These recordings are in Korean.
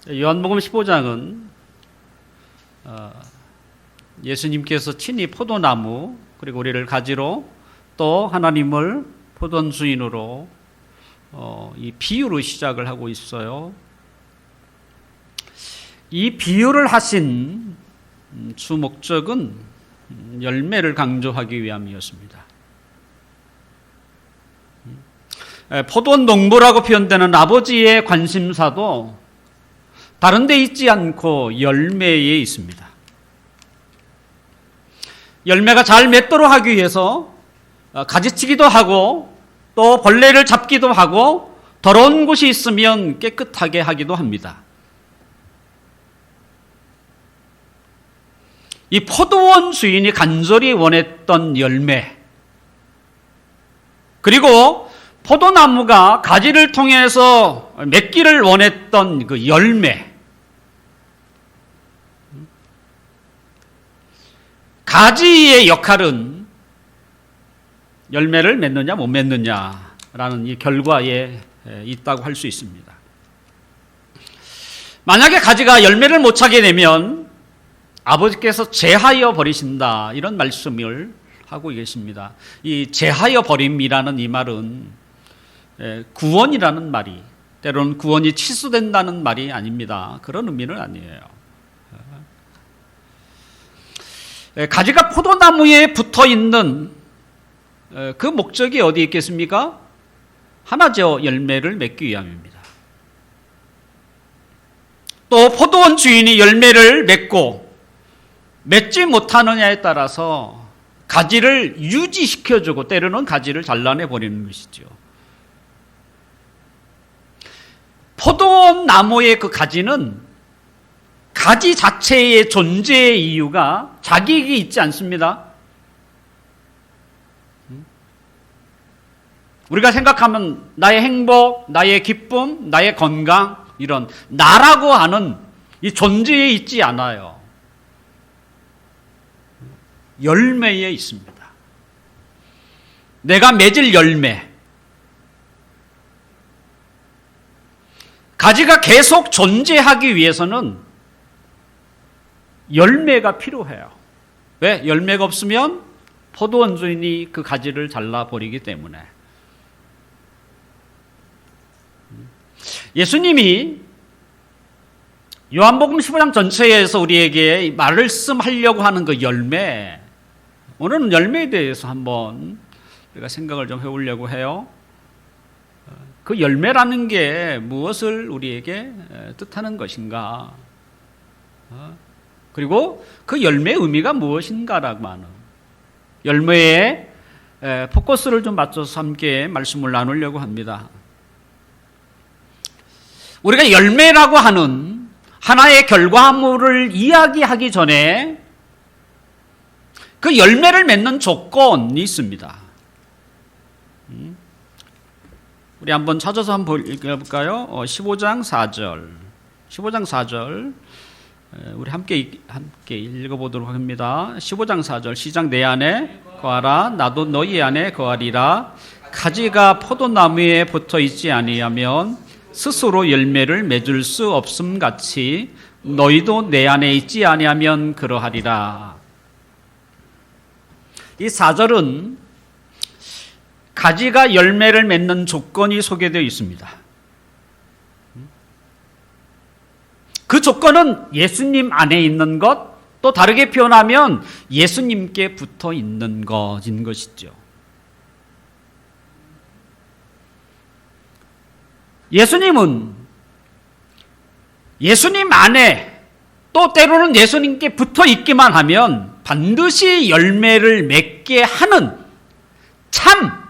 요한복음 15장은 예수님께서 친히 포도나무 그리고 우리를 가지로 또 하나님을 포도원 주인으로 이 비유로 시작을 하고 있어요. 이 비유를 하신 주 목적은 열매를 강조하기 위함이었습니다. 포도원 농부라고 표현되는 아버지의 관심사도 다른 데 있지 않고 열매에 있습니다. 열매가 잘 맺도록 하기 위해서 가지치기도 하고 또 벌레를 잡기도 하고 더러운 곳이 있으면 깨끗하게 하기도 합니다. 이 포도원 주인이 간절히 원했던 열매, 그리고 포도나무가 가지를 통해서 맺기를 원했던 그 열매, 가지의 역할은 열매를 맺느냐 못 맺느냐라는 이 결과에 있다고 할 수 있습니다. 만약에 가지가 열매를 못 차게 되면 아버지께서 제하여 버리신다, 이런 말씀을 하고 계십니다. 이 제하여 버림이라는 이 말은 구원이라는 말이, 때로는 구원이 취소된다는 말이 아닙니다. 그런 의미는 아니에요. 가지가 포도나무에 붙어 있는 그 목적이 어디 있겠습니까? 하나죠. 열매를 맺기 위함입니다. 또 포도원 주인이 열매를 맺고 맺지 못하느냐에 따라서 가지를 유지시켜주고 때로는 가지를 잘라내버리는 것이죠. 포도원 나무의 그 가지는 가지 자체의 존재의 이유가 자격이 있지 않습니다. 우리가 생각하면 나의 행복, 나의 기쁨, 나의 건강, 이런 나라고 하는 이 존재에 있지 않아요. 열매에 있습니다. 내가 맺을 열매. 가지가 계속 존재하기 위해서는 열매가 필요해요. 왜? 열매가 없으면 포도원 주인이 그 가지를 잘라버리기 때문에. 예수님이 요한복음 15장 전체에서 우리에게 말씀하려고 하는 그 열매, 오늘은 열매에 대해서 한번 우리가 생각을 좀 해보려고 해요. 그 열매라는 게 무엇을 우리에게 뜻하는 것인가, 그리고 그 열매의 의미가 무엇인가라고 하는 열매에 포커스를 좀 맞춰서 함께 말씀을 나누려고 합니다. 우리가 열매라고 하는 하나의 결과물을 이야기하기 전에 그 열매를 맺는 조건이 있습니다. 우리 한번 찾아서 한번 읽어볼까요? 15장 4절. 15장 4절. 우리 함께 읽어보도록 합니다. 15장 4절. 시작. 내 안에 거하라, 나도 너희 안에 거하리라. 가지가 포도나무에 붙어 있지 아니하면 스스로 열매를 맺을 수 없음 같이 너희도 내 안에 있지 아니하면 그러하리라. 이 4절은 가지가 열매를 맺는 조건이 소개되어 있습니다. 그 조건은 예수님 안에 있는 것, 또 다르게 표현하면 예수님께 붙어 있는 것인 것이죠. 예수님은 예수님 안에, 또 때로는 예수님께 붙어 있기만 하면 반드시 열매를 맺게 하는 참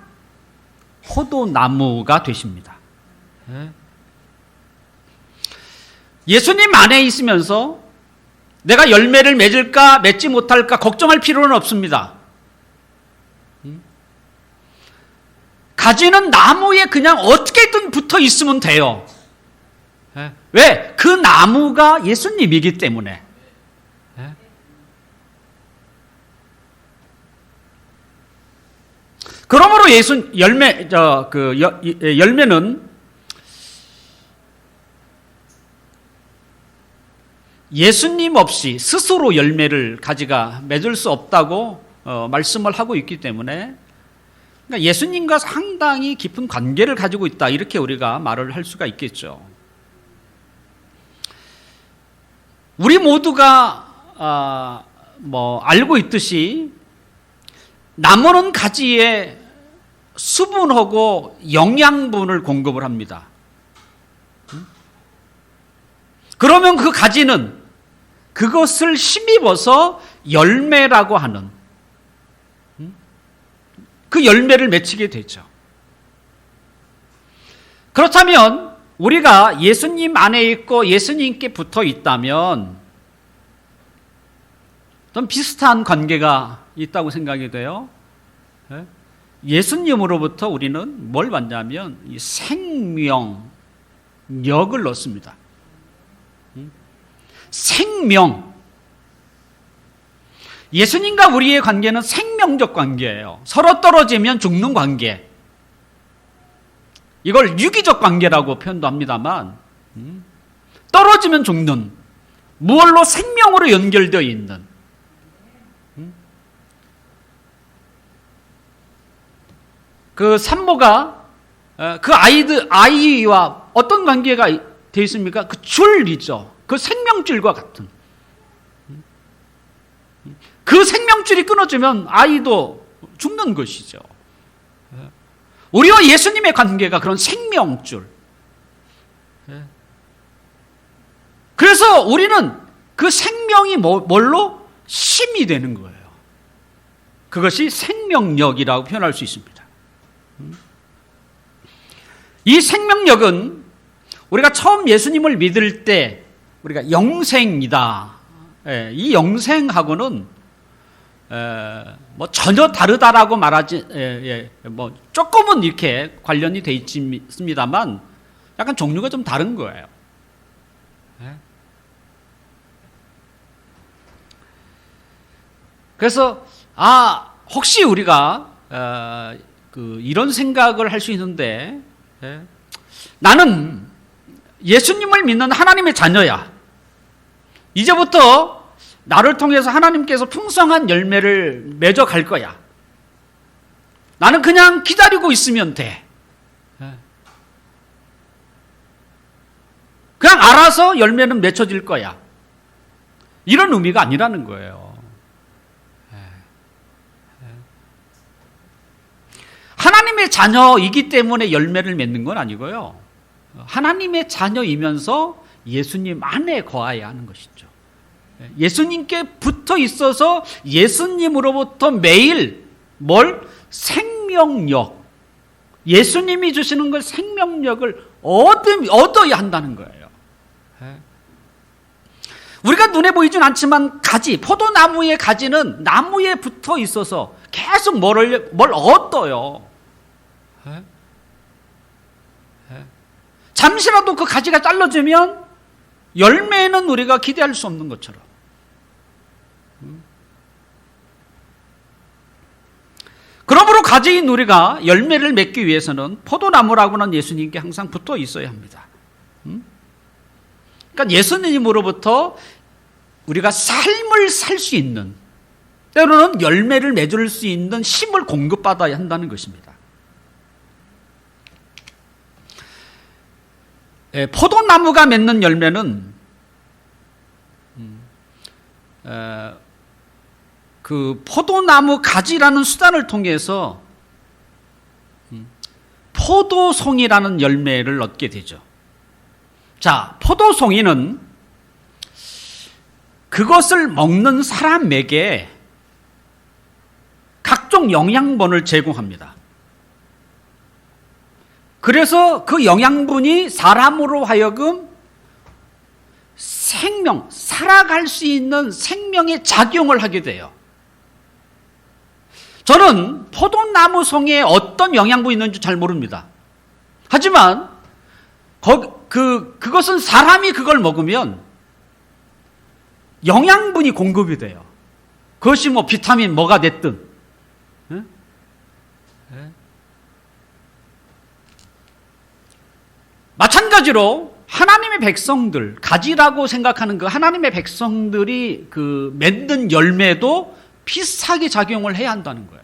포도나무가 되십니다. 예수님 안에 있으면서 내가 열매를 맺을까 맺지 못할까 걱정할 필요는 없습니다. 가지는 나무에 그냥 어떻게든 붙어 있으면 돼요. 왜? 그 나무가 예수님이기 때문에. 그러므로 열매는 예수님 없이 스스로 열매를 가지가 맺을 수 없다고 말씀을 하고 있기 때문에, 그러니까 예수님과 상당히 깊은 관계를 가지고 있다, 이렇게 우리가 말을 할 수가 있겠죠. 우리 모두가 알고 있듯이 나무는 가지에 수분하고 영양분을 공급을 합니다. 그러면 그 가지는 그것을 힘입어서 열매라고 하는 그 열매를 맺히게 되죠. 그렇다면 우리가 예수님 안에 있고 예수님께 붙어 있다면 좀 비슷한 관계가 있다고 생각이 돼요. 예수님으로부터 우리는 뭘 받냐면 이 생명력을 얻습니다. 생명. 예수님과 우리의 관계는 생명적 관계예요. 서로 떨어지면 죽는 관계. 이걸 유기적 관계라고 표현도 합니다만, 떨어지면 죽는, 무얼로 생명으로 연결되어 있는, 그 산모가 그 아이와 어떤 관계가 되어 있습니까? 그 줄이죠. 그 생명줄과 같은. 그 생명줄이 끊어지면 아이도 죽는 것이죠. 우리와 예수님의 관계가 그런 생명줄. 그래서 우리는 그 생명이 뭘로? 힘이 되는 거예요. 그것이 생명력이라고 표현할 수 있습니다. 이 생명력은 우리가 처음 예수님을 믿을 때 우리가 영생이다. 이 영생하고는 전혀 다르다라고 말하지, 조금은 이렇게 관련이 돼 있습니다만 약간 종류가 좀 다른 거예요. 그래서 혹시 우리가 이런 생각을 할 수 있는데, 나는 예수님을 믿는 하나님의 자녀야. 이제부터 나를 통해서 하나님께서 풍성한 열매를 맺어갈 거야. 나는 그냥 기다리고 있으면 돼. 그냥 알아서 열매는 맺혀질 거야. 이런 의미가 아니라는 거예요. 하나님의 자녀이기 때문에 열매를 맺는 건 아니고요. 하나님의 자녀이면서 예수님 안에 거해야 하는 것이죠. 예수님께 붙어 있어서 예수님으로부터 매일 생명력, 예수님이 주시는 걸 생명력을 얻어야 한다는 거예요. 우리가 눈에 보이진 않지만 포도나무의 가지는 나무에 붙어 있어서 계속 뭘 얻어요. 잠시라도 그 가지가 잘라지면 열매는 우리가 기대할 수 없는 것처럼. 그러므로 가지인 우리가 열매를 맺기 위해서는 포도나무라고는 예수님께 항상 붙어 있어야 합니다. 그러니까 예수님으로부터 우리가 삶을 살 수 있는, 때로는 열매를 맺을 수 있는 힘을 공급받아야 한다는 것입니다. 포도나무가 맺는 열매는 그 포도나무 가지라는 수단을 통해서 포도송이라는 열매를 얻게 되죠. 자, 포도송이는 그것을 먹는 사람에게 각종 영양분을 제공합니다. 그래서 그 영양분이 사람으로 하여금 살아갈 수 있는 생명의 작용을 하게 돼요. 저는 포도나무 송이에 어떤 영양분이 있는지 잘 모릅니다. 하지만 그것은 사람이 그걸 먹으면 영양분이 공급이 돼요. 그것이 비타민 뭐가 됐든. 마찬가지로 하나님의 백성들, 가지라고 생각하는 그 하나님의 백성들이 그 맺는 열매도 비슷하게 작용을 해야 한다는 거예요.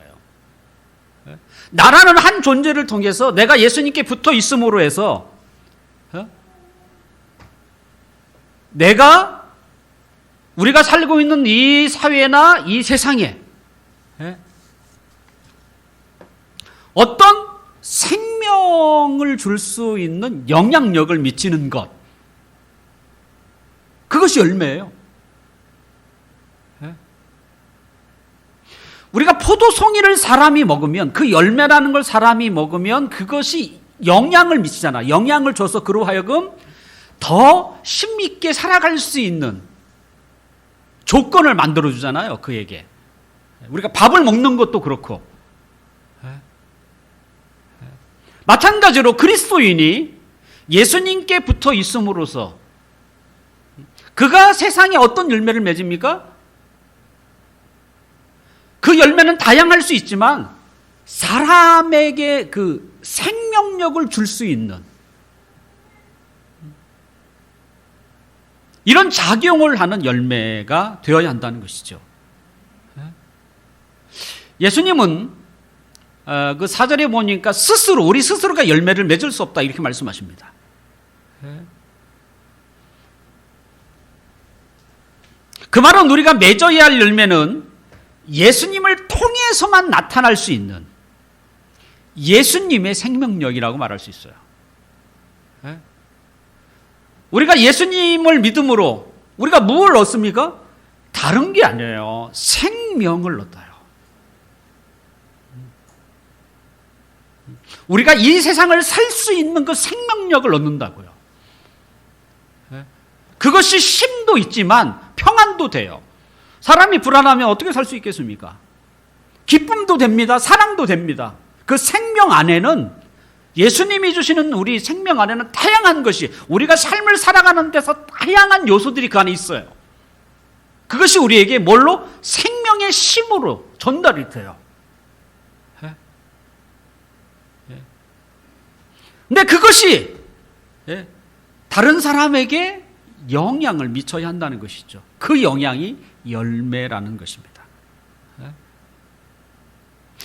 나라는 한 존재를 통해서 내가 예수님께 붙어 있음으로 해서 우리가 살고 있는 이 사회나 이 세상에 어떤 생명을 줄 수 있는 영향력을 미치는 것, 그것이 열매예요. 우리가 포도송이를 사람이 먹으면, 그 열매라는 걸 사람이 먹으면 그것이 영향을 미치잖아. 영향을 줘서 그로 하여금 더 힘있게 살아갈 수 있는 조건을 만들어주잖아요, 그에게. 우리가 밥을 먹는 것도 그렇고. 마찬가지로 그리스도인이 예수님께 붙어 있음으로써 그가 세상에 어떤 열매를 맺습니까? 그 열매는 다양할 수 있지만 사람에게 그 생명력을 줄 수 있는 이런 작용을 하는 열매가 되어야 한다는 것이죠. 예수님은 그 4절에 보니까 우리 스스로가 열매를 맺을 수 없다 이렇게 말씀하십니다. 그 말은 우리가 맺어야 할 열매는 예수님을 통해서만 나타날 수 있는 예수님의 생명력이라고 말할 수 있어요. 우리가 예수님을 믿음으로 우리가 무엇을 얻습니까? 다른 게 아니에요. 생명을 얻어요. 우리가 이 세상을 살 수 있는 그 생명력을 얻는다고요. 그것이 힘도 있지만 평안도 돼요. 사람이 불안하면 어떻게 살 수 있겠습니까? 기쁨도 됩니다. 사랑도 됩니다. 그 생명 안에는, 예수님이 주시는 우리 생명 안에는 다양한 것이, 우리가 삶을 살아가는 데서 다양한 요소들이 그 안에 있어요. 그것이 우리에게 뭘로? 생명의 힘으로 전달이 돼요. 근데 그것이 다른 사람에게 영향을 미쳐야 한다는 것이죠. 그 영향이 열매라는 것입니다.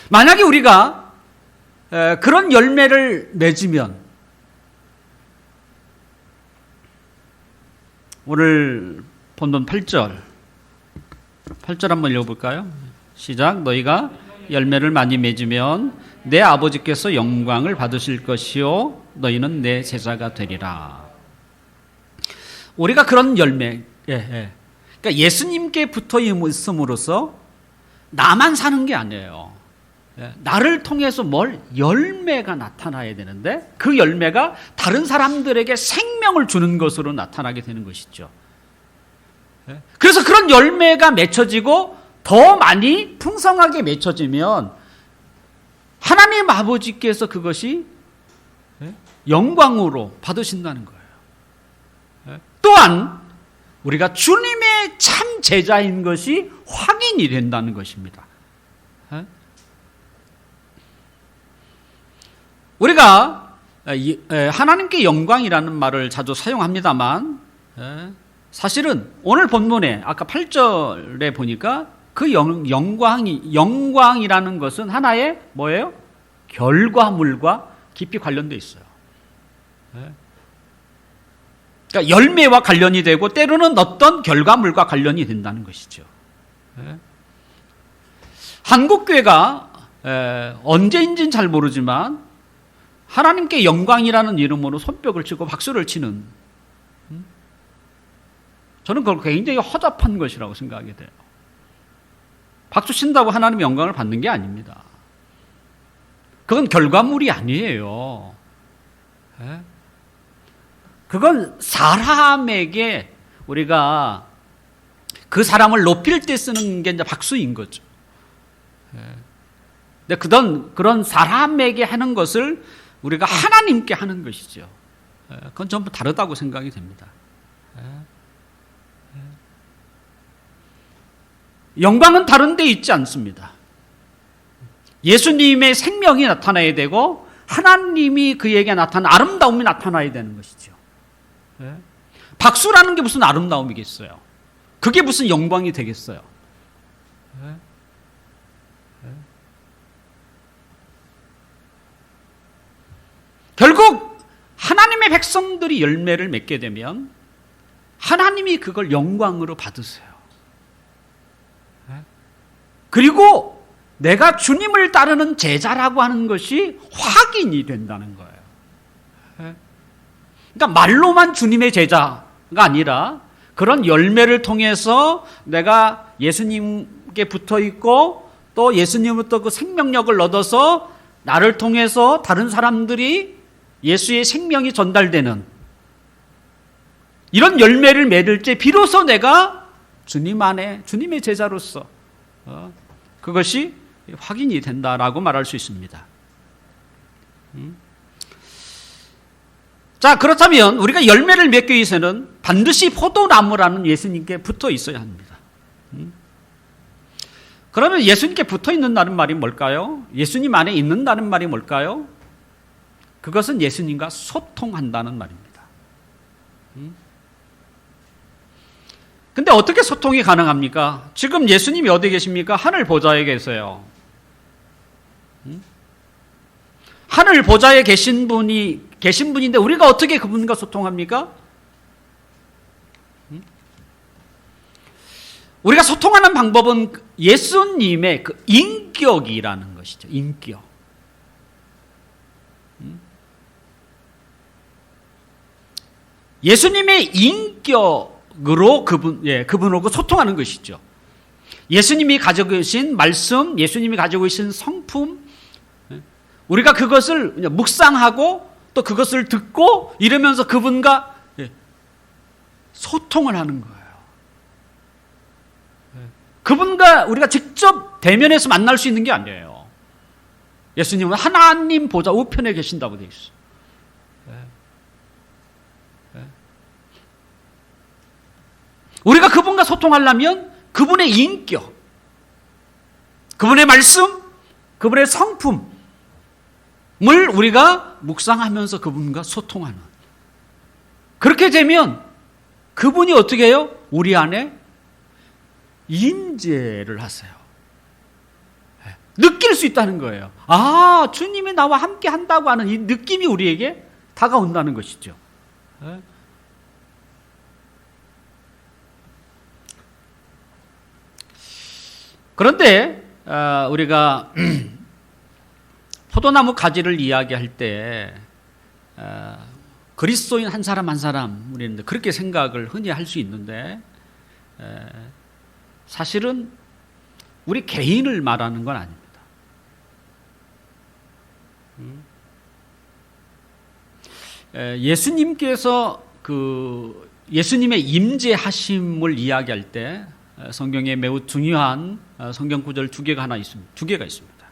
만약에 우리가 그런 열매를 맺으면, 오늘 본문 8절 한번 읽어볼까요? 시작. 너희가 열매를 많이 맺으면 내 아버지께서 영광을 받으실 것이요 너희는 내 제자가 되리라. 우리가 그런 열매, 그러니까 예수님께 붙어 있음으로써 나만 사는 게 아니에요. 나를 통해서 열매가 나타나야 되는데 그 열매가 다른 사람들에게 생명을 주는 것으로 나타나게 되는 것이죠. 그래서 그런 열매가 맺혀지고 더 많이 풍성하게 맺혀지면 하나님 아버지께서 그것이 영광으로 받으신다는 거예요. 또한 우리가 주님의 참 제자인 것이 확인이 된다는 것입니다. 우리가 하나님께 영광이라는 말을 자주 사용합니다만 사실은 오늘 본문에 아까 8절에 보니까 그 영광이라는 것은 하나의 뭐예요? 결과물과 깊이 관련되어 있어요. 그러니까 열매와 관련이 되고 때로는 어떤 결과물과 관련이 된다는 것이죠. 한국교회가 언제인지는 잘 모르지만 하나님께 영광이라는 이름으로 손뼉을 치고 박수를 치는, 저는 그걸 굉장히 허접한 것이라고 생각하게 돼요. 박수 친다고 하나님의 영광을 받는 게 아닙니다. 그건 결과물이 아니에요. 그건 사람에게 우리가 그 사람을 높일 때 쓰는 게 이제 박수인 거죠. 근데 그런 사람에게 하는 것을 우리가 하나님께 하는 것이죠. 그건 전부 다르다고 생각이 됩니다. 영광은 다른 데 있지 않습니다. 예수님의 생명이 나타나야 되고 하나님이 그에게 나타난 아름다움이 나타나야 되는 것이죠. 박수라는 게 무슨 아름다움이겠어요? 그게 무슨 영광이 되겠어요? 결국 하나님의 백성들이 열매를 맺게 되면 하나님이 그걸 영광으로 받으세요. 그리고 내가 주님을 따르는 제자라고 하는 것이 확인이 된다는 거예요. 그러니까 말로만 주님의 제자가 아니라 그런 열매를 통해서 내가 예수님께 붙어 있고 또 예수님으로부터 그 생명력을 얻어서 나를 통해서 다른 사람들이 예수의 생명이 전달되는 이런 열매를 맺을 때 비로소 내가 주님 안에 주님의 제자로서 그것이 확인이 된다라고 말할 수 있습니다. 자, 그렇다면 우리가 열매를 맺기 위해서는 반드시 포도나무라는 예수님께 붙어 있어야 합니다. 그러면 예수님께 붙어 있는다는 말이 뭘까요? 예수님 안에 있는다는 말이 뭘까요? 그것은 예수님과 소통한다는 말입니다. 근데 어떻게 소통이 가능합니까? 지금 예수님이 어디 계십니까? 하늘 보좌에 계세요. 하늘 보좌에 계신 분인데 우리가 어떻게 그분과 소통합니까? 우리가 소통하는 방법은 예수님의 그 인격이라는 것이죠. 인격. 예수님의 인격으로 그분하고 소통하는 것이죠. 예수님이 가지고 계신 말씀, 예수님이 가지고 계신 성품, 우리가 그것을 묵상하고 또 그것을 듣고 이러면서 그분과 소통을 하는 거예요. 그분과 우리가 직접 대면해서 만날 수 있는 게 아니에요. 예수님은 하나님 보좌 우편에 계신다고 되어 있어요. 우리가 그분과 소통하려면 그분의 인격, 그분의 말씀, 그분의 성품을 우리가 묵상하면서 그분과 소통하는, 그렇게 되면 그분이 어떻게 해요? 우리 안에 임재를 하세요. 느낄 수 있다는 거예요. 아, 주님이 나와 함께 한다고 하는 이 느낌이 우리에게 다가온다는 것이죠. 그런데 우리가 포도나무 가지를 이야기할 때 그리스도인 한 사람 한 사람 우리는 그렇게 생각을 흔히 할 수 있는데 사실은 우리 개인을 말하는 건 아닙니다. 예수님께서 그 예수님의 임재하심을 이야기할 때 성경에 매우 중요한 성경 구절 두 개가 있습니다.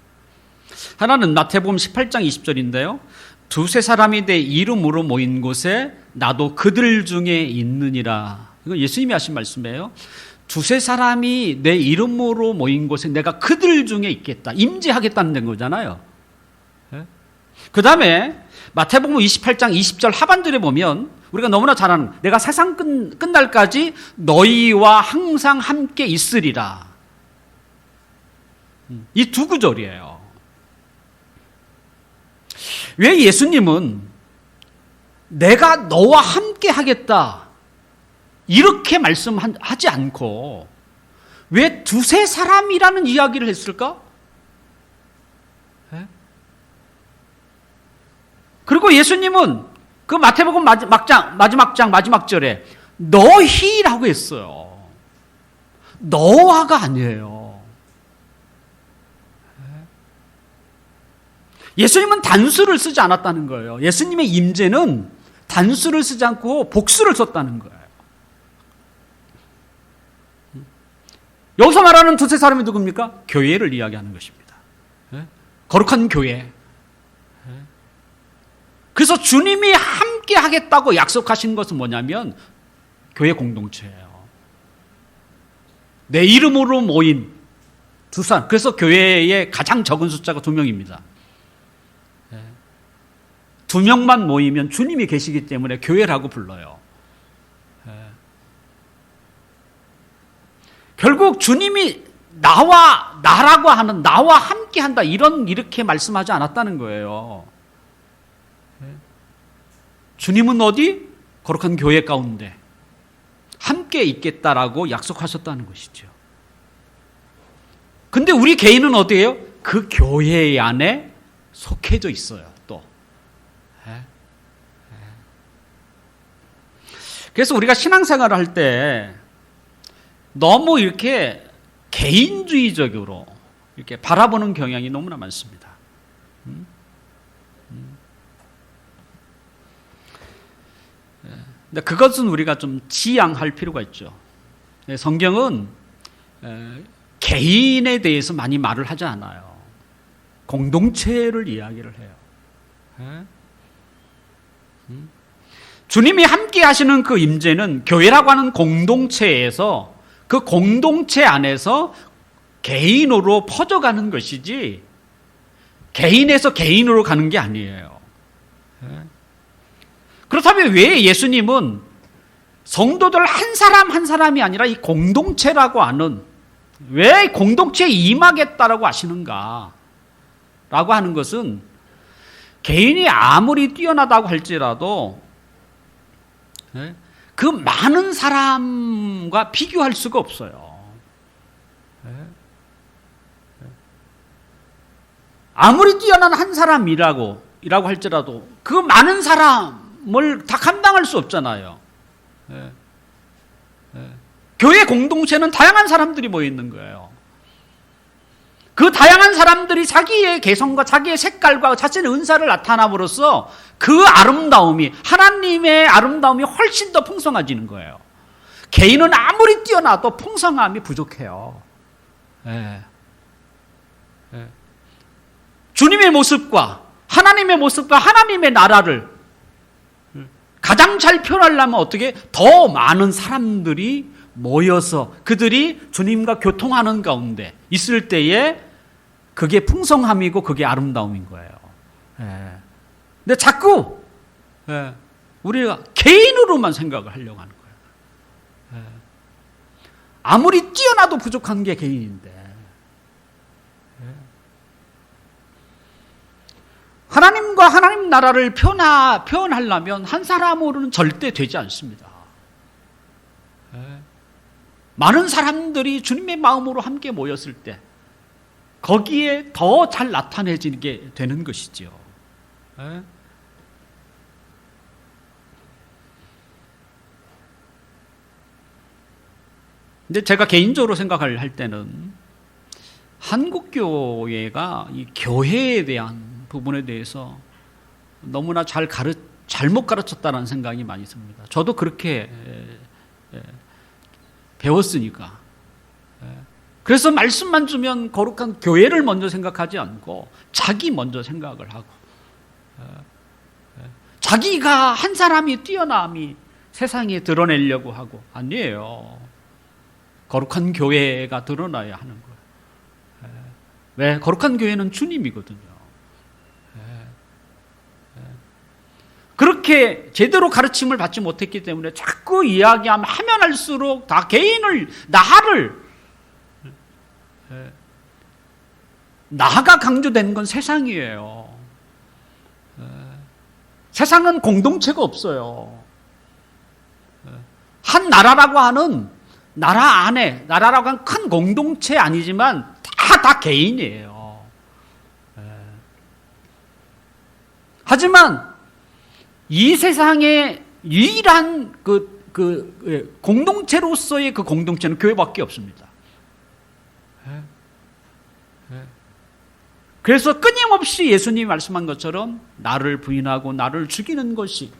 하나는 마태복음 18장 20절인데요. 두세 사람이 내 이름으로 모인 곳에 나도 그들 중에 있느니라. 이거 예수님이 하신 말씀이에요. 두세 사람이 내 이름으로 모인 곳에 내가 그들 중에 있겠다. 임재하겠다는 거잖아요. 그 다음에 마태복음 28장 20절 하반절에 보면 우리가 너무나 잘 아는 내가 세상 끝날까지 너희와 항상 함께 있으리라. 이 두 구절이에요. 왜 예수님은 내가 너와 함께 하겠다 이렇게 말씀하지 않고 왜 두세 사람이라는 이야기를 했을까? 그리고 예수님은 그 마태복음 마지막 절에 너희라고 했어요. 너와가 아니에요. 예수님은 단수를 쓰지 않았다는 거예요. 예수님의 임재는 단수를 쓰지 않고 복수를 썼다는 거예요. 여기서 말하는 두세 사람이 누굽니까? 교회를 이야기하는 것입니다. 거룩한 교회. 그래서 주님이 함께 하겠다고 약속하신 것은 뭐냐면 교회 공동체예요. 내 이름으로 모인 두 사람. 그래서 교회의 가장 적은 숫자가 2명입니다. 2명만 모이면 주님이 계시기 때문에 교회라고 불러요. 결국 주님이 나라고 하는 나와 함께 한다 이렇게 말씀하지 않았다는 거예요. 주님은 어디? 거룩한 교회 가운데 함께 있겠다라고 약속하셨다는 것이죠. 근데 우리 개인은 어디예요? 그 교회 안에 속해져 있어요, 또. 그래서 우리가 신앙생활을 할 때 너무 이렇게 개인주의적으로 이렇게 바라보는 경향이 너무나 많습니다. 근데 그것은 우리가 좀 지양할 필요가 있죠. 성경은 개인에 대해서 많이 말을 하지 않아요. 공동체를 이야기를 해요. 주님이 함께 하시는 그 임재는 교회라고 하는 공동체에서 그 공동체 안에서 개인으로 퍼져가는 것이지 개인에서 개인으로 가는 게 아니에요. 그렇다면 왜 예수님은 성도들 한 사람 한 사람이 아니라 이 공동체라고 하는 왜 공동체에 임하겠다라고 하시는가? 라고 하는 것은 개인이 아무리 뛰어나다고 할지라도 그 많은 사람과 비교할 수가 없어요. 아무리 뛰어난 한 사람이라고 할지라도 그 많은 사람을 다 감당할 수 없잖아요. 교회 공동체는 다양한 사람들이 모여 있는 거예요. 그 다양한 사람들이 자기의 개성과 자기의 색깔과 자신의 은사를 나타남으로써 그 아름다움이 하나님의 아름다움이 훨씬 더 풍성해지는 거예요. 개인은 아무리 뛰어나도 풍성함이 부족해요. 주님의 모습과 하나님의 모습과 하나님의 나라를 가장 잘 표현하려면 어떻게 더 많은 사람들이 모여서 그들이 주님과 교통하는 가운데 있을 때에 그게 풍성함이고 그게 아름다움인 거예요. 근데 자꾸 우리가 개인으로만 생각을 하려고 하는 거예요. 아무리 뛰어나도 부족한 게 개인인데 하나님과 하나님 나라를 표현하려면 한 사람으로는 절대 되지 않습니다. 많은 사람들이 주님의 마음으로 함께 모였을 때 거기에 더 잘 나타내지게 되는 것이죠. 근데 제가 개인적으로 생각을 할 때는 한국교회가 이 교회에 대한 부분에 대해서 너무나 잘못 가르쳤다는 생각이 많이 듭니다. 저도 그렇게 배웠으니까. 그래서 말씀만 주면 거룩한 교회를 먼저 생각하지 않고 자기 먼저 생각을 하고 자기가 한 사람이 뛰어남이 세상에 드러내려고 하고 아니에요. 거룩한 교회가 드러나야 하는 거예요. 왜? 거룩한 교회는 주님이거든요. 그렇게 제대로 가르침을 받지 못했기 때문에 자꾸 이야기하면 하면 할수록 다 개인을 나가 강조되는 건 세상이에요. 세상은 공동체가 없어요. 한 나라라고 하는 나라 안에 나라라고 하는 큰 공동체 아니지만 다 개인이에요. 하지만 이 세상의 유일한 공동체로서의 그 공동체는 교회밖에 없습니다. 그래서 끊임없이 예수님이 말씀한 것처럼 나를 부인하고 나를 죽이는 것이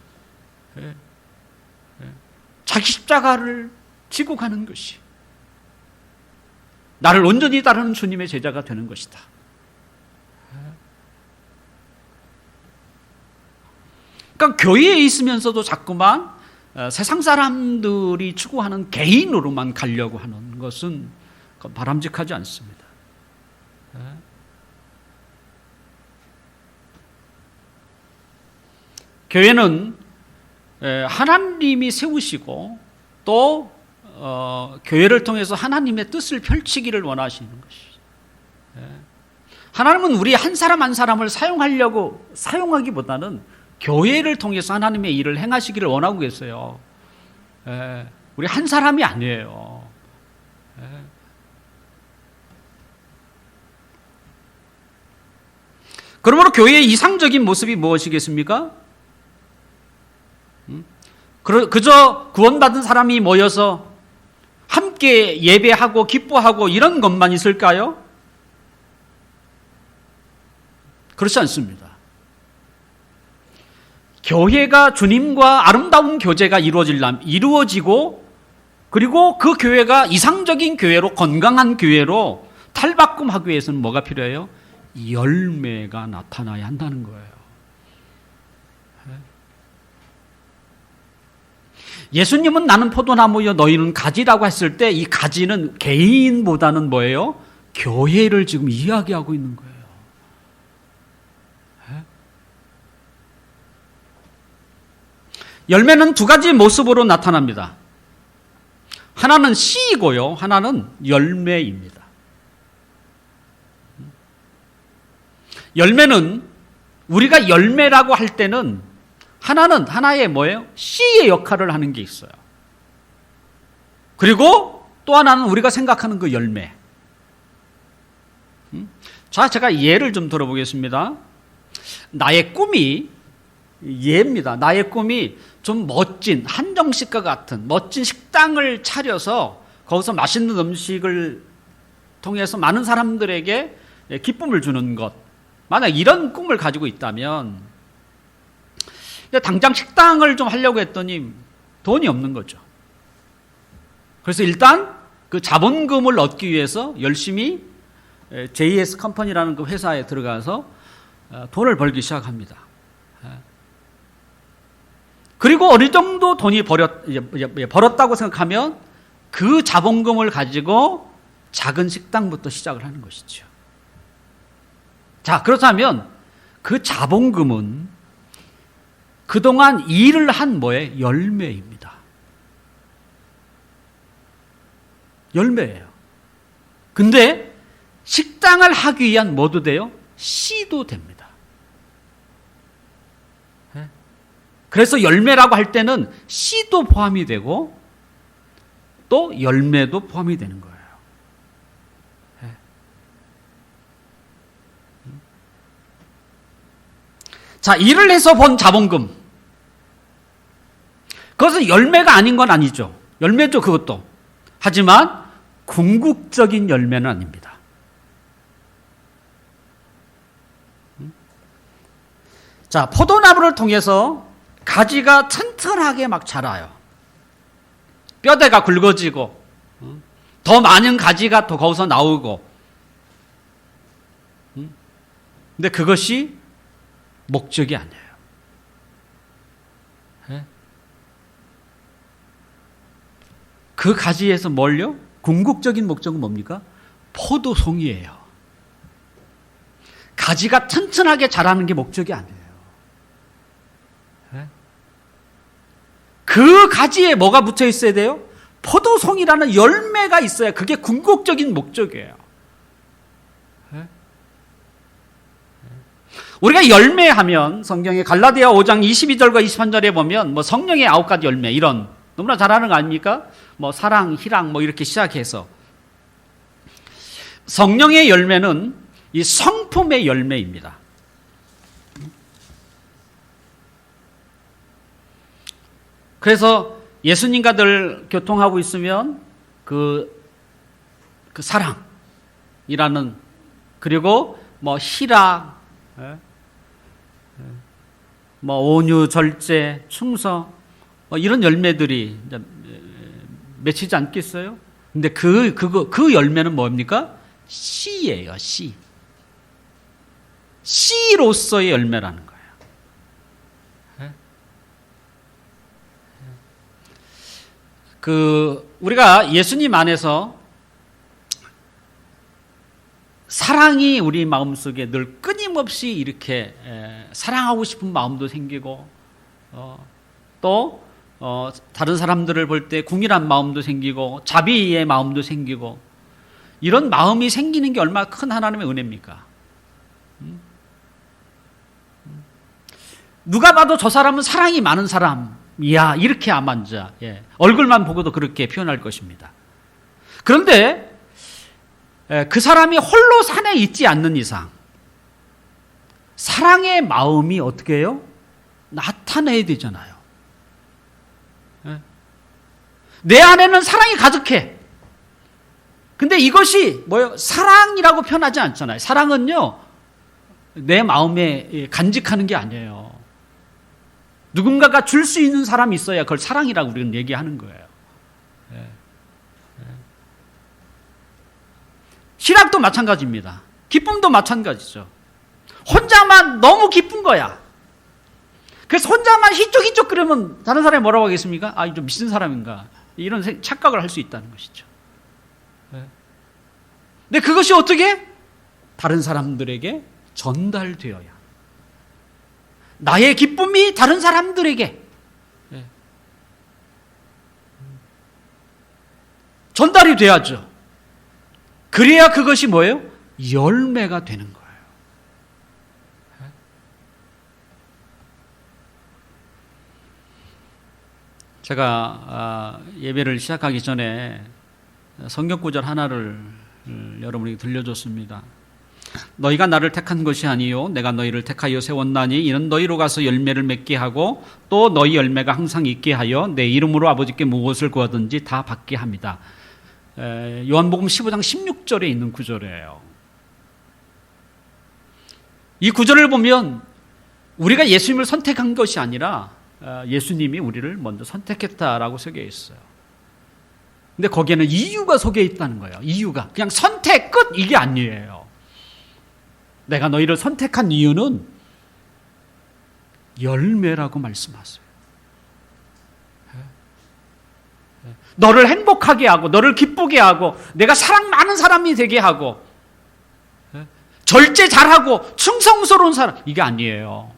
자기 십자가를 지고 가는 것이 나를 온전히 따르는 주님의 제자가 되는 것이다. 그러니까 교회에 있으면서도 자꾸만 세상 사람들이 추구하는 개인으로만 가려고 하는 것은 바람직하지 않습니다. 교회는 하나님이 세우시고 또 교회를 통해서 하나님의 뜻을 펼치기를 원하시는 것이죠. 하나님은 우리 한 사람 한 사람을 사용하기보다는 교회를 통해서 하나님의 일을 행하시기를 원하고 계세요. 우리 한 사람이 아니에요. 그러므로 교회의 이상적인 모습이 무엇이겠습니까? 그저 구원받은 사람이 모여서 함께 예배하고 기뻐하고 이런 것만 있을까요? 그렇지 않습니다. 교회가 주님과 아름다운 교제가 이루어지고 그리고 그 교회가 이상적인 교회로 건강한 교회로 탈바꿈하기 위해서는 뭐가 필요해요? 열매가 나타나야 한다는 거예요. 예수님은 나는 포도나무여 너희는 가지라고 했을 때 이 가지는 개인보다는 뭐예요? 교회를 지금 이야기하고 있는 거예요. 열매는 두 가지 모습으로 나타납니다. 하나는 씨이고요, 하나는 열매입니다. 열매는 우리가 열매라고 할 때는 하나의 뭐예요? 씨의 역할을 하는 게 있어요. 그리고 또 하나는 우리가 생각하는 그 열매. 자, 제가 예를 좀 들어보겠습니다. 나의 꿈이 예입니다. 나의 꿈이 좀 멋진 한정식과 같은 멋진 식당을 차려서 거기서 맛있는 음식을 통해서 많은 사람들에게 기쁨을 주는 것. 만약 이런 꿈을 가지고 있다면 당장 식당을 좀 하려고 했더니 돈이 없는 거죠. 그래서 일단 그 자본금을 얻기 위해서 열심히 JS 컴퍼니라는 그 회사에 들어가서 돈을 벌기 시작합니다. 그리고 어느 정도 돈이 벌었다고 생각하면 그 자본금을 가지고 작은 식당부터 시작을 하는 것이죠. 자, 그렇다면 그 자본금은 그동안 일을 한 뭐예요? 열매입니다. 열매예요. 근데 식당을 하기 위한 뭐도 돼요? 씨도 됩니다. 그래서 열매라고 할 때는 씨도 포함이 되고 또 열매도 포함이 되는 거예요. 자, 일을 해서 번 자본금. 그것은 열매가 아닌 건 아니죠. 열매죠, 그것도. 하지만 궁극적인 열매는 아닙니다. 자, 포도나무를 통해서 가지가 튼튼하게 막 자라요. 뼈대가 굵어지고 더 많은 가지가 더 거기서 나오고. 근데 그것이 목적이 아니에요. 그 가지에서 뭘요? 궁극적인 목적은 뭡니까? 포도송이에요. 가지가 튼튼하게 자라는 게 목적이 아니에요. 그 가지에 뭐가 붙어 있어야 돼요? 포도송이라는 열매가 있어야 그게 궁극적인 목적이에요. 우리가 열매하면 성경의 갈라디아 5장 22절과 23절에 보면 뭐 성령의 9가지 열매 이런 너무나 잘 아는 거 아닙니까? 뭐 사랑, 희랑 뭐 이렇게 시작해서 성령의 열매는 이 성품의 열매입니다. 그래서 예수님과 늘 교통하고 있으면 그 사랑이라는 그리고 뭐 희락, 뭐 온유, 절제, 충성 뭐 이런 열매들이 맺히지 않겠어요? 근데 그 열매는 뭡니까? 씨예요, 씨. 씨로서의 열매라는 거예요. 우리가 예수님 안에서 사랑이 우리 마음속에 늘 끊임없이 이렇게 사랑하고 싶은 마음도 생기고 또 다른 사람들을 볼 때 궁일한 마음도 생기고 자비의 마음도 생기고 이런 마음이 생기는 게 얼마나 큰 하나님의 은혜입니까? 누가 봐도 저 사람은 사랑이 많은 사람이야 이렇게 아마 이제 얼굴만 보고도 그렇게 표현할 것입니다. 그런데 그 사람이 홀로 산에 있지 않는 이상 사랑의 마음이 어떻게 해요? 나타내야 되잖아요. 내 안에는 사랑이 가득해. 근데 이것이 뭐예요? 사랑이라고 표현하지 않잖아요. 사랑은요, 내 마음에 간직하는 게 아니에요. 누군가가 줄 수 있는 사람이 있어야 그걸 사랑이라고 우리는 얘기하는 거예요. 희락도 마찬가지입니다. 기쁨도 마찬가지죠. 혼자만 너무 기쁜 거야. 그래서 혼자만 희쪽희쪽 그러면 다른 사람이 뭐라고 하겠습니까? 아, 좀 미친 사람인가? 이런 착각을 할 수 있다는 것이죠. 근데 그것이 어떻게? 다른 사람들에게 전달되어야. 나의 기쁨이 다른 사람들에게 전달이 돼야죠. 그래야 그것이 뭐예요? 열매가 되는 거예요. 제가 예배를 시작하기 전에 성경구절 하나를 여러분에게 들려줬습니다. 너희가 나를 택한 것이 아니요 내가 너희를 택하여 세웠나니 이는 너희로 가서 열매를 맺게 하고 또 너희 열매가 항상 있게 하여 내 이름으로 아버지께 무엇을 구하든지 다 받게 합니다. 요한복음 15장 16절에 있는 구절이에요. 이 구절을 보면 우리가 예수님을 선택한 것이 아니라 예수님이 우리를 먼저 선택했다라고 쓰여 있어요. 근데 거기에는 이유가 속에 있다는 거예요. 이유가 그냥 선택 끝 이게 아니에요. 내가 너희를 선택한 이유는 열매라고 말씀하세요. 너를 행복하게 하고 너를 기쁘게 하고 내가 사랑 많은 사람이 되게 하고 절제 잘하고 충성스러운 사람 이게 아니에요.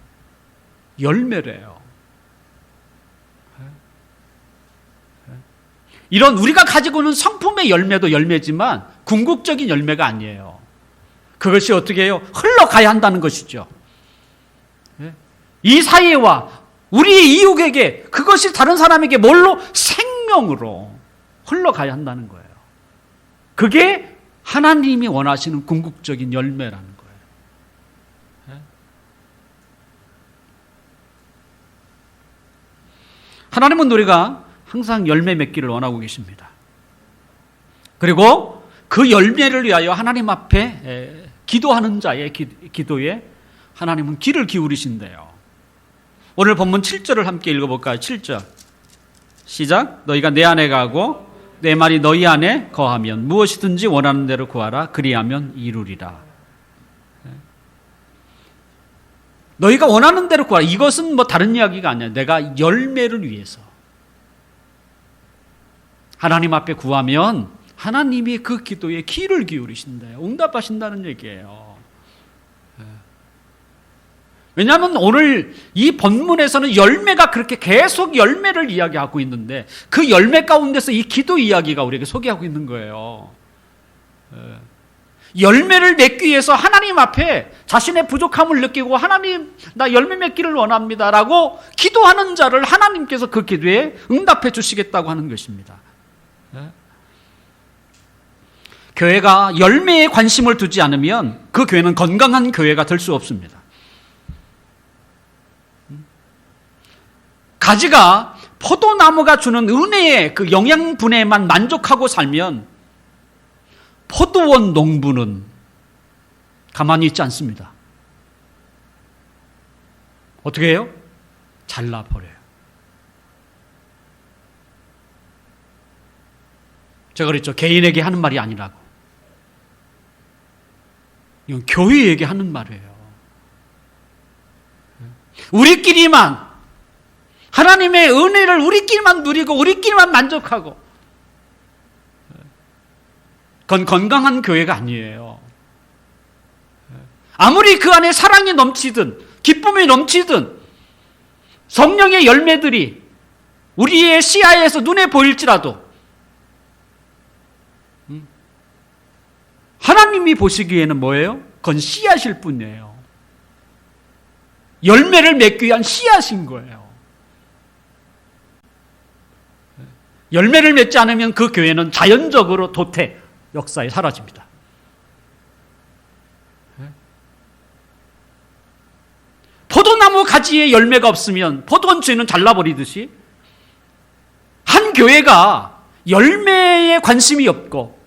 열매래요. 이런 우리가 가지고 있는 성품의 열매도 열매지만 궁극적인 열매가 아니에요. 그것이 어떻게 해요? 흘러가야 한다는 것이죠. 이 사회와 우리의 이웃에게 그것이 다른 사람에게 뭘로? 생명으로 흘러가야 한다는 거예요. 그게 하나님이 원하시는 궁극적인 열매라는 거예요. 하나님은 우리가 항상 열매 맺기를 원하고 계십니다. 그리고 그 열매를 위하여 하나님 앞에 기도하는 자의 기도에 하나님은 귀를 기울이신대요. 오늘 본문 7절을 함께 읽어볼까요? 7절 시작. 너희가 내 안에 가고 내 말이 너희 안에 거하면 무엇이든지 원하는 대로 구하라. 그리하면 이루리라. 너희가 원하는 대로 구하라. 이것은 뭐 다른 이야기가 아니야. 내가 열매를 위해서 하나님 앞에 구하면 하나님이 그 기도에 귀를 기울이신대요. 응답하신다는 얘기예요. 왜냐하면 오늘 이 본문에서는 열매가 그렇게 계속 열매를 이야기하고 있는데 그 열매 가운데서 이 기도 이야기가 우리에게 소개하고 있는 거예요. 열매를 맺기 위해서 하나님 앞에 자신의 부족함을 느끼고 하나님 나 열매 맺기를 원합니다 라고 기도하는 자를 하나님께서 그 기도에 응답해 주시겠다고 하는 것입니다. 교회가 열매에 관심을 두지 않으면 그 교회는 건강한 교회가 될 수 없습니다. 가지가 포도나무가 주는 은혜의 그 영양분에만 만족하고 살면 포도원 농부는 가만히 있지 않습니다. 어떻게 해요? 잘라버려요. 제가 그랬죠. 개인에게 하는 말이 아니라고. 이건 교회에게 하는 말이에요. 우리끼리만 하나님의 은혜를 우리끼리만 누리고 우리끼리만 만족하고 그건 건강한 교회가 아니에요. 아무리 그 안에 사랑이 넘치든 기쁨이 넘치든 성령의 열매들이 우리의 시야에서 눈에 보일지라도 하나님이 보시기에는 뭐예요? 그건 씨앗일 뿐이에요. 열매를 맺기 위한 씨앗인 거예요. 열매를 맺지 않으면 그 교회는 자연적으로 도태, 역사에 사라집니다. 포도나무 가지에 열매가 없으면 포도원주인은 잘라버리듯이 한 교회가 열매에 관심이 없고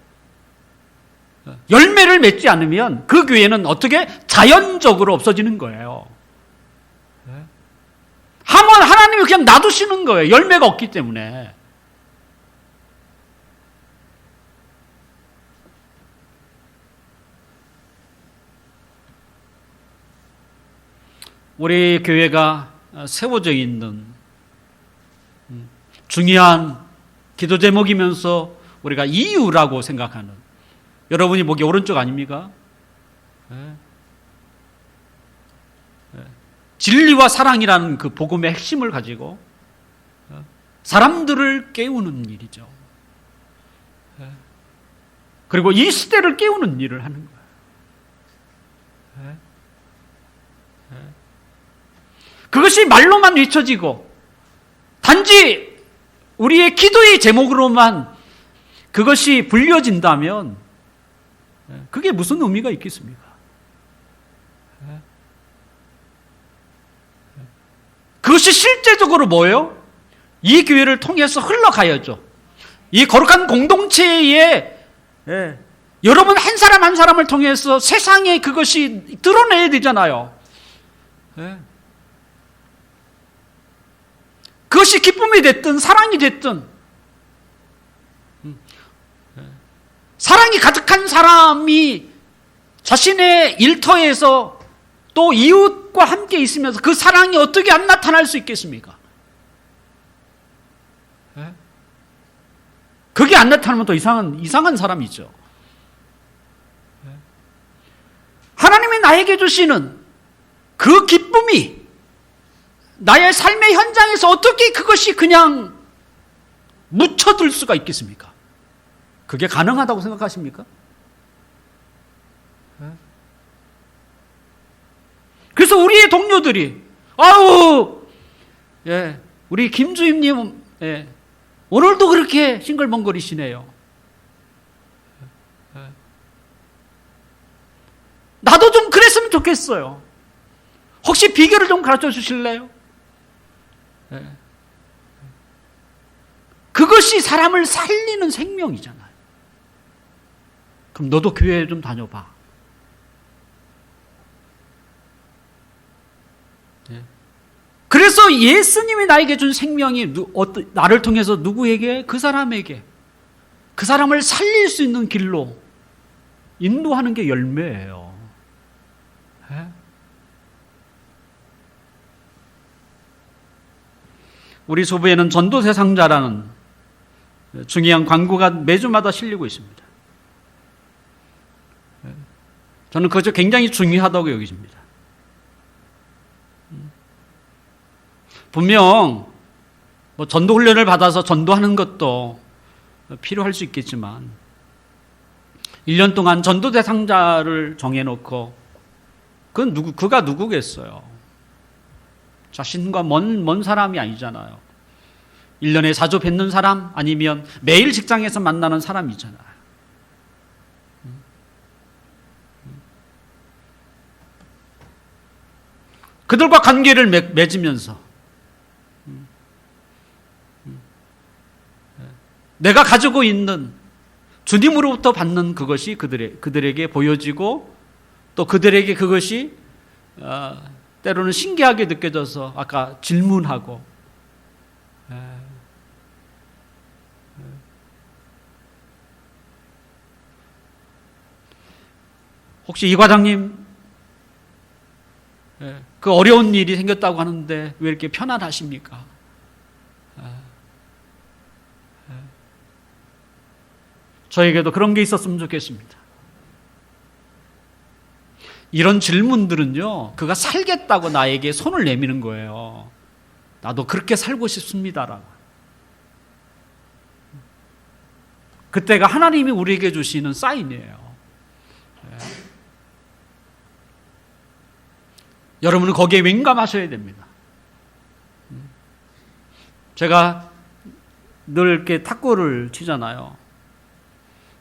열매를 맺지 않으면 그 교회는 어떻게 자연적으로 없어지는 거예요. 하나님이 그냥 놔두시는 거예요. 열매가 없기 때문에. 우리 교회가 세워져 있는 중요한 기도 제목이면서 우리가 이유라고 생각하는, 여러분이 보기 오른쪽 아닙니까? 진리와 사랑이라는 그 복음의 핵심을 가지고 사람들을 깨우는 일이죠. 그리고 이 시대를 깨우는 일을 하는 거예요. 그것이 말로만 외쳐지고 단지 우리의 기도의 제목으로만 그것이 불려진다면 그게 무슨 의미가 있겠습니까? 그것이 실제적으로 뭐예요? 이 교회를 통해서 흘러가야죠. 이 거룩한 공동체에 여러분 한 사람 한 사람을 통해서 세상에 그것이 드러내야 되잖아요. 그것이 기쁨이 됐든 사랑이 됐든 사랑이 가득한 사람이 자신의 일터에서 또 이웃과 함께 있으면서 그 사랑이 어떻게 안 나타날 수 있겠습니까? 그게 안 나타나면 또 이상한 사람이죠. 하나님이 나에게 주시는 그 기쁨이 나의 삶의 현장에서 어떻게 그것이 그냥 묻혀들 수가 있겠습니까? 그게 가능하다고 생각하십니까? 그래서 우리의 동료들이 우리 김주임님 오늘도 그렇게 싱글벙글이시네요. 나도 좀 그랬으면 좋겠어요. 혹시 비결을 좀 가르쳐 주실래요? 그것이 사람을 살리는 생명이잖아요. 그럼 너도 교회에 좀 다녀봐. 그래서 예수님이 나에게 준 생명이 나를 통해서 누구에게? 그 사람에게, 그 사람을 살릴 수 있는 길로 인도하는 게 열매예요. 우리 소부에는 전도세 상자라는 중요한 광고가 매주마다 실리고 있습니다. 저는 그것이 굉장히 중요하다고 여기십니다. 분명 전도 훈련을 받아서 전도하는 것도 필요할 수 있겠지만 1년 동안 전도 대상자를 정해놓고 그가 누구겠어요? 자신과 먼 사람이 아니잖아요. 1년에 자주 뵙는 사람 아니면 매일 직장에서 만나는 사람이잖아요. 그들과 관계를 맺으면서 내가 가지고 있는 주님으로부터 받는 그것이 그들에게 보여지고 또 그들에게 그것이 때로는 신기하게 느껴져서 아까 질문하고 혹시 이 과장님 그 어려운 일이 생겼다고 하는데 왜 이렇게 편안하십니까? 저에게도 그런 게 있었으면 좋겠습니다. 이런 질문들은요, 그가 살겠다고 나에게 손을 내미는 거예요. 나도 그렇게 살고 싶습니다라고. 그때가 하나님이 우리에게 주시는 사인이에요. 여러분은 거기에 민감하셔야 됩니다. 제가 늘 이렇게 탁구를 치잖아요.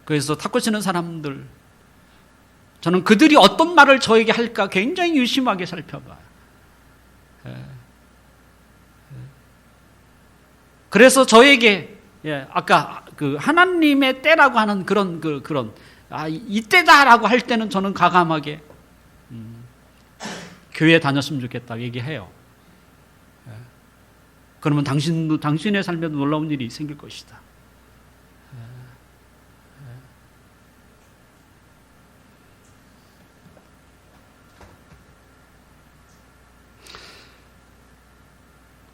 그래서 탁구 치는 사람들, 저는 그들이 어떤 말을 저에게 할까 굉장히 유심하게 살펴봐요. 그래서 저에게 아까 그 하나님의 때라고 하는 그런 이때다라고 할 때는 저는 과감하게 교회 다녔으면 좋겠다 얘기해요. 그러면 당신의 삶에도 놀라운 일이 생길 것이다.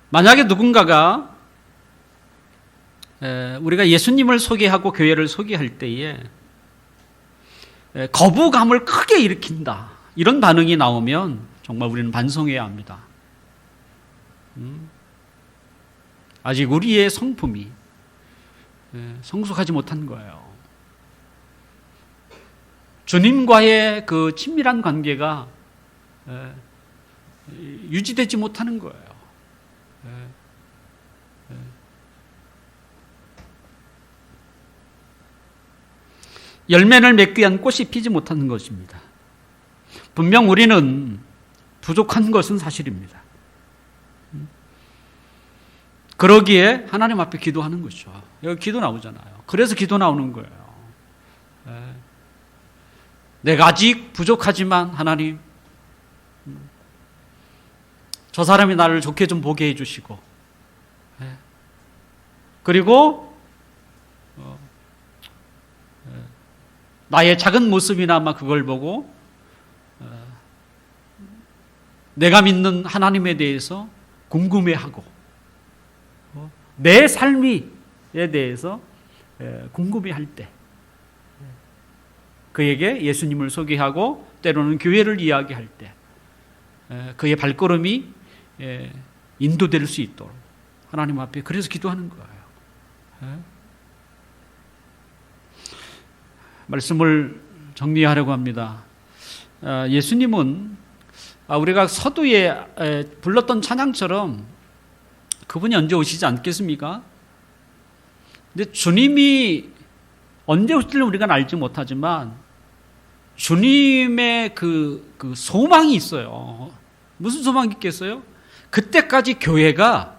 만약에 누군가가 우리가 예수님을 소개하고 교회를 소개할 때에 거부감을 크게 일으킨다, 이런 반응이 나오면 정말 우리는 반성해야 합니다. 아직 우리의 성품이 성숙하지 못한 거예요. 주님과의 그 친밀한 관계가 유지되지 못하는 거예요. 열매를 맺기 위한 꽃이 피지 못하는 것입니다. 분명 우리는 부족한 것은 사실입니다. 그러기에 하나님 앞에 기도하는 거죠. 여기 기도 나오잖아요. 그래서 기도 나오는 거예요. 내가 아직 부족하지만 하나님, 저 사람이 나를 좋게 좀 보게 해주시고, 그리고 나의 작은 모습이나마 그걸 보고 내가 믿는 하나님에 대해서 궁금해하고 내 삶에 대해서 궁금해할 때 그에게 예수님을 소개하고 때로는 교회를 이야기할 때 그의 발걸음이 인도될 수 있도록 하나님 앞에 그래서 기도하는 거예요. 말씀을 정리하려고 합니다. 예수님은 우리가 서두에 불렀던 찬양처럼 그분이 언제 오시지 않겠습니까? 근데 주님이 언제 오실지는 우리가 알지 못하지만 주님의 그 소망이 있어요. 무슨 소망이 있겠어요? 그때까지 교회가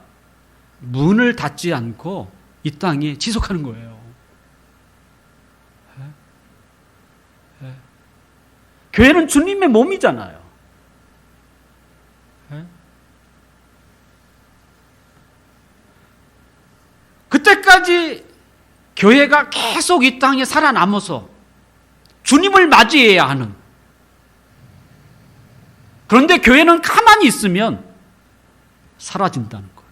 문을 닫지 않고 이 땅에 지속하는 거예요. 교회는 주님의 몸이잖아요. 그때까지 교회가 계속 이 땅에 살아남아서 주님을 맞이해야 하는. 그런데 교회는 가만히 있으면 사라진다는 거예요.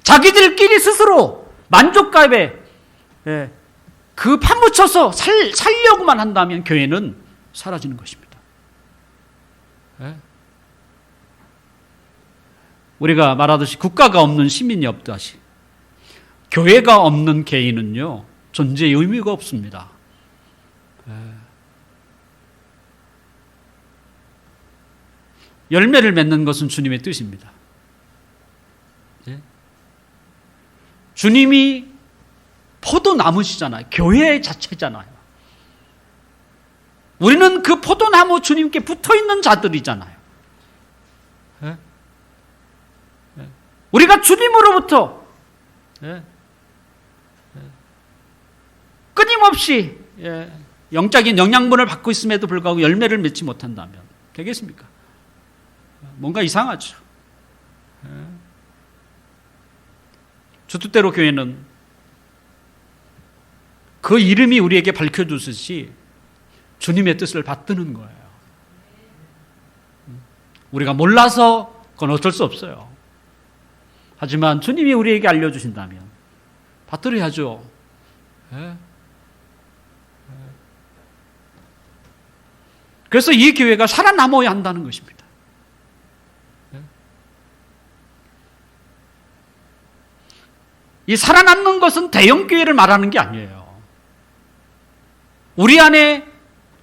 자기들끼리 스스로 만족감에 그 파묻혀서 살려고만 한다면 교회는 사라지는 것입니다. 우리가 말하듯이 국가가 없는 시민이 없다시 교회가 없는 개인은요 존재의 의미가 없습니다. 열매를 맺는 것은 주님의 뜻입니다. 주님이 포도나무시잖아요. 교회 자체잖아요. 우리는 그 포도나무 주님께 붙어있는 자들이잖아요. 우리가 주님으로부터 끊임없이 영적인 영양분을 받고 있음에도 불구하고 열매를 맺지 못한다면 되겠습니까? 뭔가 이상하죠. 주 뜻대로 교회는 그 이름이 우리에게 밝혀주듯이 주님의 뜻을 받드는 거예요. 우리가 몰라서 그건 어쩔 수 없어요. 하지만 주님이 우리에게 알려주신다면 받들어야죠. 그래서 이 교회가 살아남아야 한다는 것입니다. 이 살아남는 것은 대형 교회를 말하는 게 아니에요. 우리 안에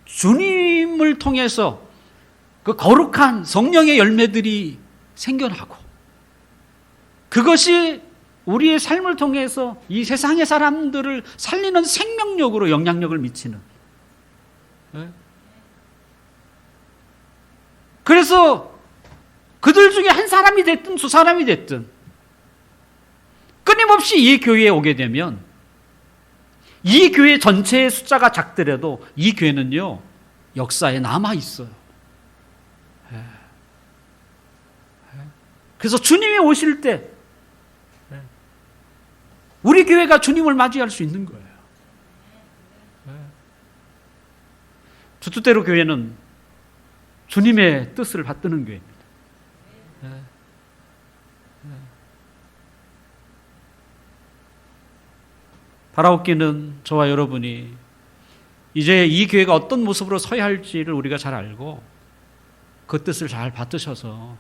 주님을 통해서 그 거룩한 성령의 열매들이 생겨나고, 그것이 우리의 삶을 통해서 이 세상의 사람들을 살리는 생명력으로 영향력을 미치는. 그래서 그들 중에 한 사람이 됐든 두 사람이 됐든 끊임없이 이 교회에 오게 되면, 이 교회 전체의 숫자가 작더라도 이 교회는요 역사에 남아 있어요. 그래서 주님이 오실 때 우리 교회가 주님을 맞이할 수 있는 거예요. 주뜻대로 교회는 주님의 뜻을 받드는 교회입니다. 바라옵기는 저와 여러분이 이제 이 교회가 어떤 모습으로 서야 할지를 우리가 잘 알고 그 뜻을 잘 받으셔서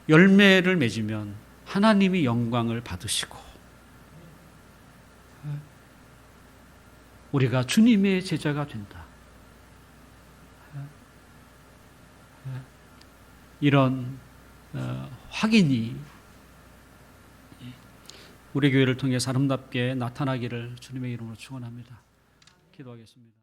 열매를 맺으면 하나님이 영광을 받으시고 우리가 주님의 제자가 된다. 이런 확인이 우리 교회를 통해 아름답게 나타나기를 주님의 이름으로 축원합니다. 기도하겠습니다.